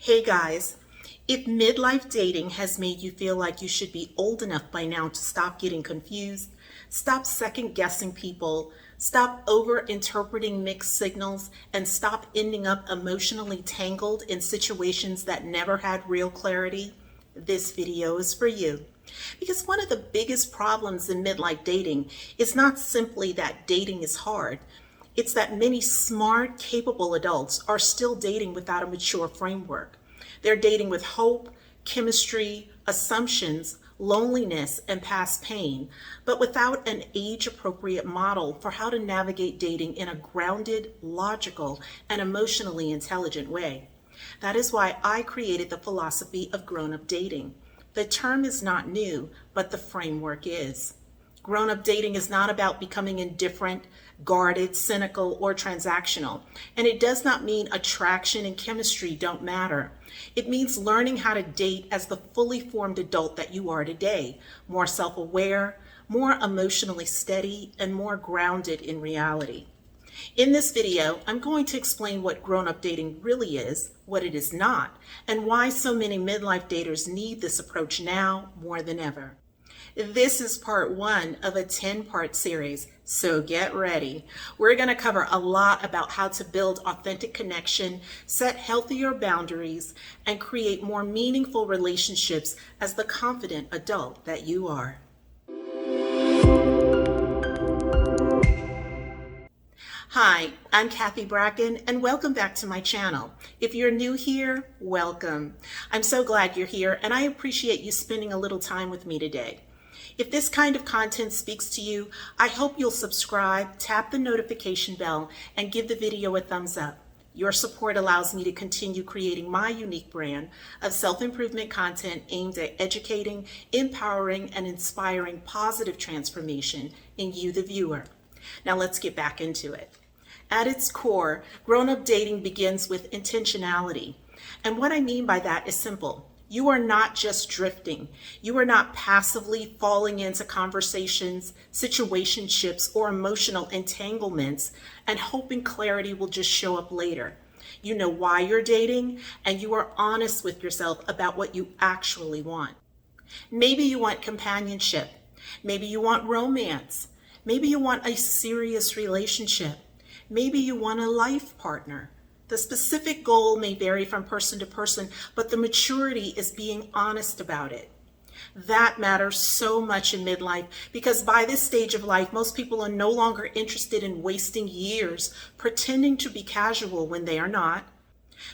Hey guys, if midlife dating has made you feel like you should be old enough by now to stop getting confused, stop second guessing people, stop over interpreting mixed signals, and stop ending up emotionally tangled in situations that never had real clarity, this video is for you. Because one of the biggest problems in midlife dating is not simply that dating is hard. It's that many smart, capable adults are still dating without a mature framework. They're dating with hope, chemistry, assumptions, loneliness, and past pain, but without an age-appropriate model for how to navigate dating in a grounded, logical, and emotionally intelligent way. That is why I created the philosophy of grown-up dating. The term is not new, but the framework is. Grown-up dating is not about becoming indifferent, guarded, cynical, or transactional. And it does not mean attraction and chemistry don't matter. It means learning how to date as the fully formed adult that you are today, more self-aware, more emotionally steady, and more grounded in reality. In this video, I'm going to explain what grown-up dating really is, what it is not, and why so many midlife daters need this approach now more than ever. This is part one of a 10-part series, so get ready. We're going to cover a lot about how to build authentic connection, set healthier boundaries, and create more meaningful relationships as the confident adult that you are. Hi, I'm Cathy Bracken, and welcome back to my channel. If you're new here, welcome. I'm so glad you're here, and I appreciate you spending a little time with me today. If this kind of content speaks to you, I hope you'll subscribe, tap the notification bell, and give the video a thumbs up. Your support allows me to continue creating my unique brand of self-improvement content aimed at educating, empowering, and inspiring positive transformation in you, the viewer. Now let's get back into it. At its core, grown-up dating begins with intentionality. And what I mean by that is simple. You are not just drifting. You are not passively falling into conversations, situationships, or emotional entanglements and hoping clarity will just show up later. You know why you're dating, and you are honest with yourself about what you actually want. Maybe you want companionship. Maybe you want romance. Maybe you want a serious relationship. Maybe you want a life partner. The specific goal may vary from person to person, but the maturity is being honest about it. That matters so much in midlife because by this stage of life, most people are no longer interested in wasting years pretending to be casual when they are not.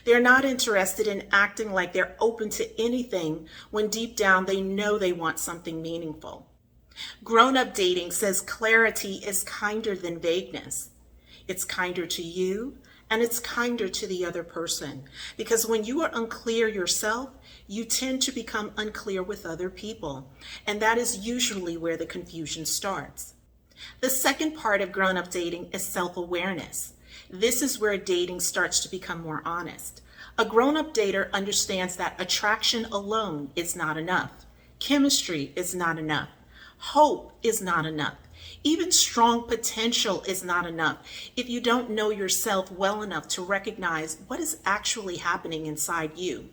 They're not interested in acting like they're open to anything when deep down they know they want something meaningful. Grown-up dating says clarity is kinder than vagueness. It's kinder to you, and it's kinder to the other person. Because when you are unclear yourself, you tend to become unclear with other people. And that is usually where the confusion starts. The second part of grown-up dating is self-awareness. This is where dating starts to become more honest. A grown-up dater understands that attraction alone is not enough. Chemistry is not enough. Hope is not enough. Even strong potential is not enough if you don't know yourself well enough to recognize what is actually happening inside you.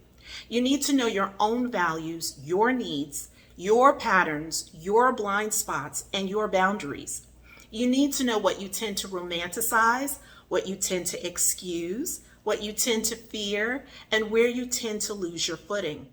You need to know your own values, your needs, your patterns, your blind spots, and your boundaries. You need to know what you tend to romanticize, what you tend to excuse, what you tend to fear, and where you tend to lose your footing.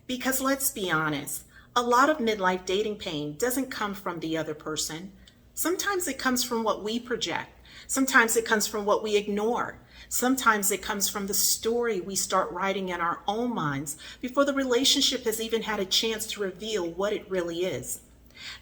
Because let's be honest, a lot of midlife dating pain doesn't come from the other person. Sometimes it comes from what we project. Sometimes it comes from what we ignore. Sometimes it comes from the story we start writing in our own minds before the relationship has even had a chance to reveal what it really is.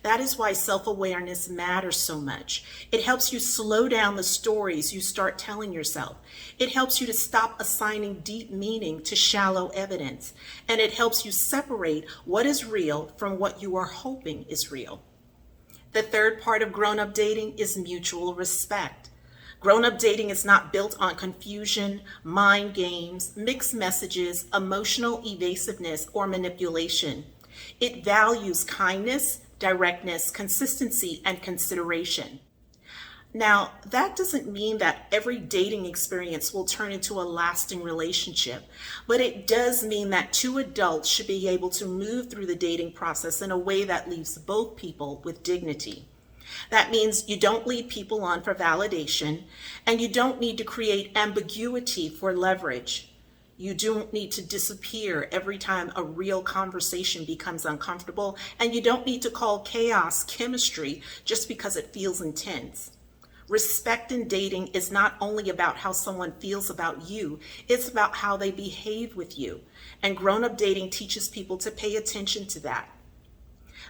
That is why self-awareness matters so much. It helps you slow down the stories you start telling yourself. It helps you to stop assigning deep meaning to shallow evidence. And it helps you separate what is real from what you are hoping is real. The third part of grown-up dating is mutual respect. Grown-up dating is not built on confusion, mind games, mixed messages, emotional evasiveness, or manipulation. It values kindness, directness, consistency, and consideration. Now, that doesn't mean that every dating experience will turn into a lasting relationship, but it does mean that two adults should be able to move through the dating process in a way that leaves both people with dignity. That means you don't lead people on for validation, and you don't need to create ambiguity for leverage. You don't need to disappear every time a real conversation becomes uncomfortable, and you don't need to call chaos chemistry just because it feels intense. Respect in dating is not only about how someone feels about you, it's about how they behave with you. And grown-up dating teaches people to pay attention to that.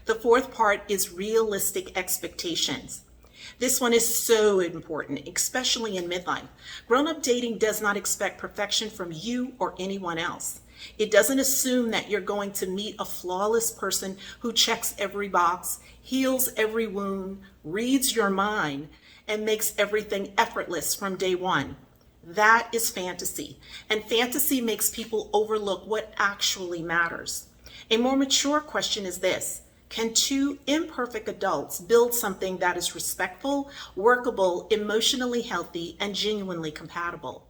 The fourth part is realistic expectations. This one is so important, especially in midlife. Grown-up dating does not expect perfection from you or anyone else. It doesn't assume that you're going to meet a flawless person who checks every box, heals every wound, reads your mind, and makes everything effortless from day one. That is fantasy, and fantasy makes people overlook what actually matters. A more mature question is this: can two imperfect adults build something that is respectful, workable, emotionally healthy, and genuinely compatible?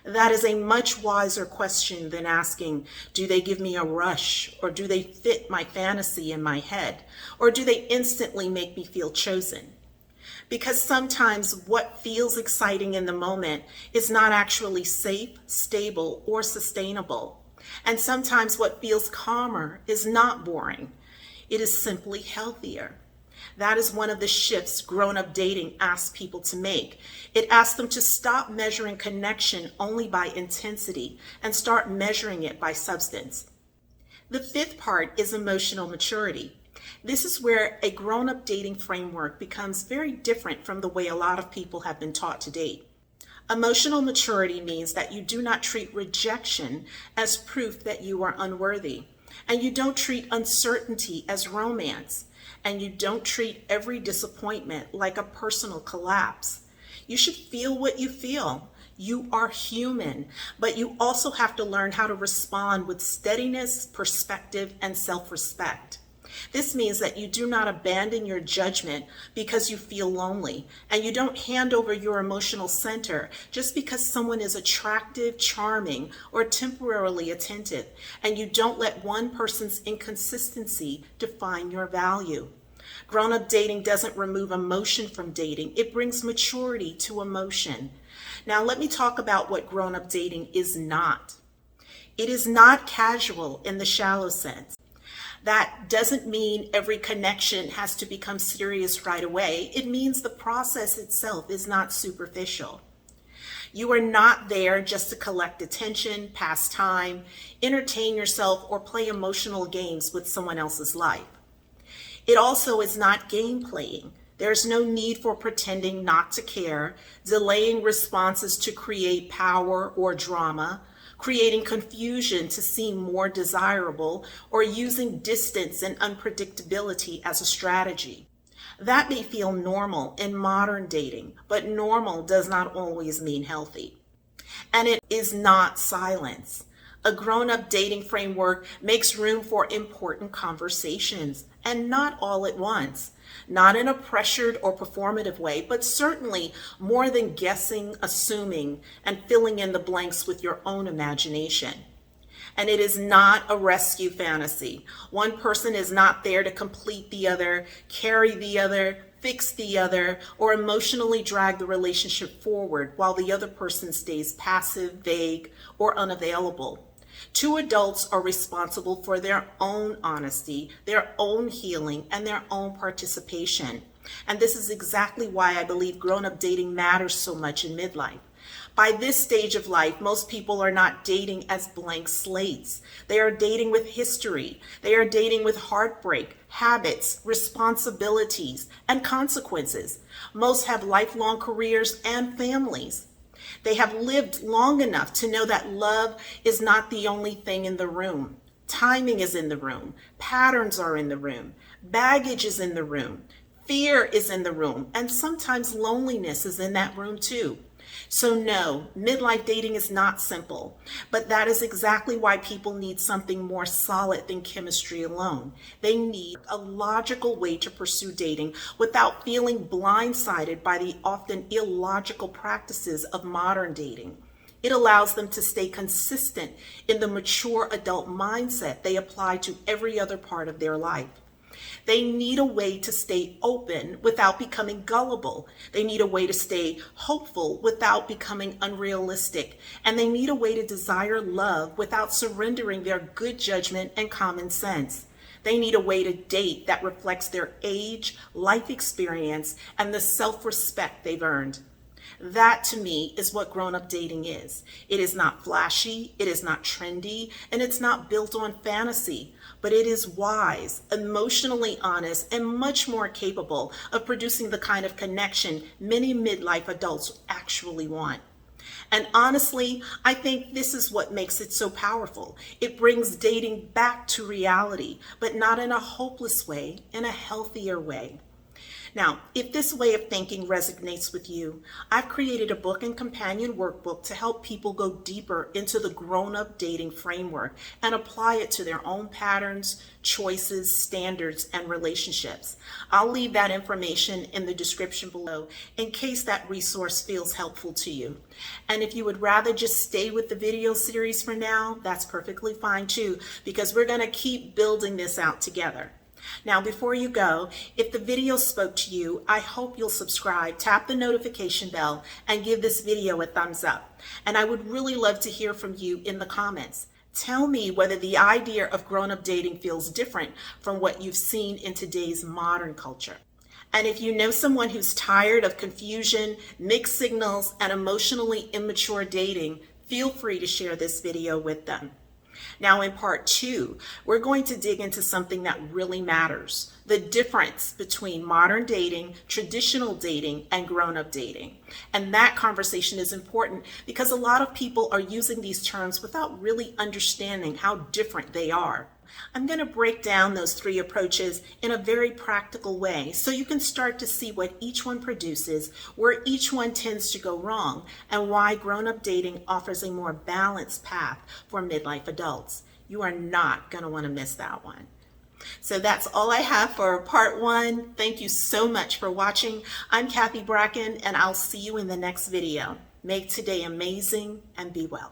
That is a much wiser question than asking, do they give me a rush, or do they fit my fantasy in my head, or do they instantly make me feel chosen? Because sometimes what feels exciting in the moment is not actually safe, stable, or sustainable. And sometimes what feels calmer is not boring. It is simply healthier. That is one of the shifts grown-up dating asks people to make. It asks them to stop measuring connection only by intensity and start measuring it by substance. The fifth part is emotional maturity. This is where a grown-up dating framework becomes very different from the way a lot of people have been taught to date. Emotional maturity means that you do not treat rejection as proof that you are unworthy, and you don't treat uncertainty as romance, and you don't treat every disappointment like a personal collapse. You should feel what you feel. You are human, but you also have to learn how to respond with steadiness, perspective, and self-respect. This means that you do not abandon your judgment because you feel lonely, and you don't hand over your emotional center just because someone is attractive, charming, or temporarily attentive, and you don't let one person's inconsistency define your value. Grown-up dating doesn't remove emotion from dating, it brings maturity to emotion. Now let me talk about what grown-up dating is not. It is not casual in the shallow sense. That doesn't mean every connection has to become serious right away. It means the process itself is not superficial. You are not there just to collect attention, pass time, entertain yourself, or play emotional games with someone else's life. It also is not game playing. There's no need for pretending not to care, delaying responses to create power or drama, creating confusion to seem more desirable, or using distance and unpredictability as a strategy. That may feel normal in modern dating, but normal does not always mean healthy. And it is not silence. A grown-up dating framework makes room for important conversations, and not all at once. Not in a pressured or performative way, but certainly more than guessing, assuming, and filling in the blanks with your own imagination. And it is not a rescue fantasy. One person is not there to complete the other, carry the other, fix the other, or emotionally drag the relationship forward while the other person stays passive, vague, or unavailable. Two adults are responsible for their own honesty, their own healing, and their own participation. And this is exactly why I believe grown-up dating matters so much in midlife. By this stage of life, most people are not dating as blank slates. They are dating with history. They are dating with heartbreak, habits, responsibilities, and consequences. Most have lifelong careers and families. They have lived long enough to know that love is not the only thing in the room. Timing is in the room. Patterns are in the room. Baggage is in the room. Fear is in the room. And sometimes loneliness is in that room too. So no, midlife dating is not simple, but that is exactly why people need something more solid than chemistry alone. They need a logical way to pursue dating without feeling blindsided by the often illogical practices of modern dating. It allows them to stay consistent in the mature adult mindset they apply to every other part of their life. They need a way to stay open without becoming gullible. They need a way to stay hopeful without becoming unrealistic. And they need a way to desire love without surrendering their good judgment and common sense. They need a way to date that reflects their age, life experience, and the self-respect they've earned. That to me is what grown-up dating is. It is not flashy, it is not trendy, and it's not built on fantasy, but it is wise, emotionally honest, and much more capable of producing the kind of connection many midlife adults actually want. And honestly, I think this is what makes it so powerful. It brings dating back to reality, but not in a hopeless way, in a healthier way. Now, if this way of thinking resonates with you, I've created a book and companion workbook to help people go deeper into the grown-up dating framework and apply it to their own patterns, choices, standards, and relationships. I'll leave that information in the description below in case that resource feels helpful to you. And if you would rather just stay with the video series for now, that's perfectly fine too, because we're going to keep building this out together. Now, before you go, if the video spoke to you, I hope you'll subscribe, tap the notification bell, and give this video a thumbs up. And I would really love to hear from you in the comments. Tell me whether the idea of grown-up dating feels different from what you've seen in today's modern culture. And if you know someone who's tired of confusion, mixed signals, and emotionally immature dating, feel free to share this video with them. Now in part 2, we're going to dig into something that really matters, the difference between modern dating, traditional dating, and grown-up dating. And that conversation is important because a lot of people are using these terms without really understanding how different they are. I'm going to break down those 3 approaches in a very practical way so you can start to see what each one produces, where each one tends to go wrong, and why grown-up dating offers a more balanced path for midlife adults. You are not going to want to miss that one. So that's all I have for part 1. Thank you so much for watching. I'm Cathy Bracken, and I'll see you in the next video. Make today amazing and be well.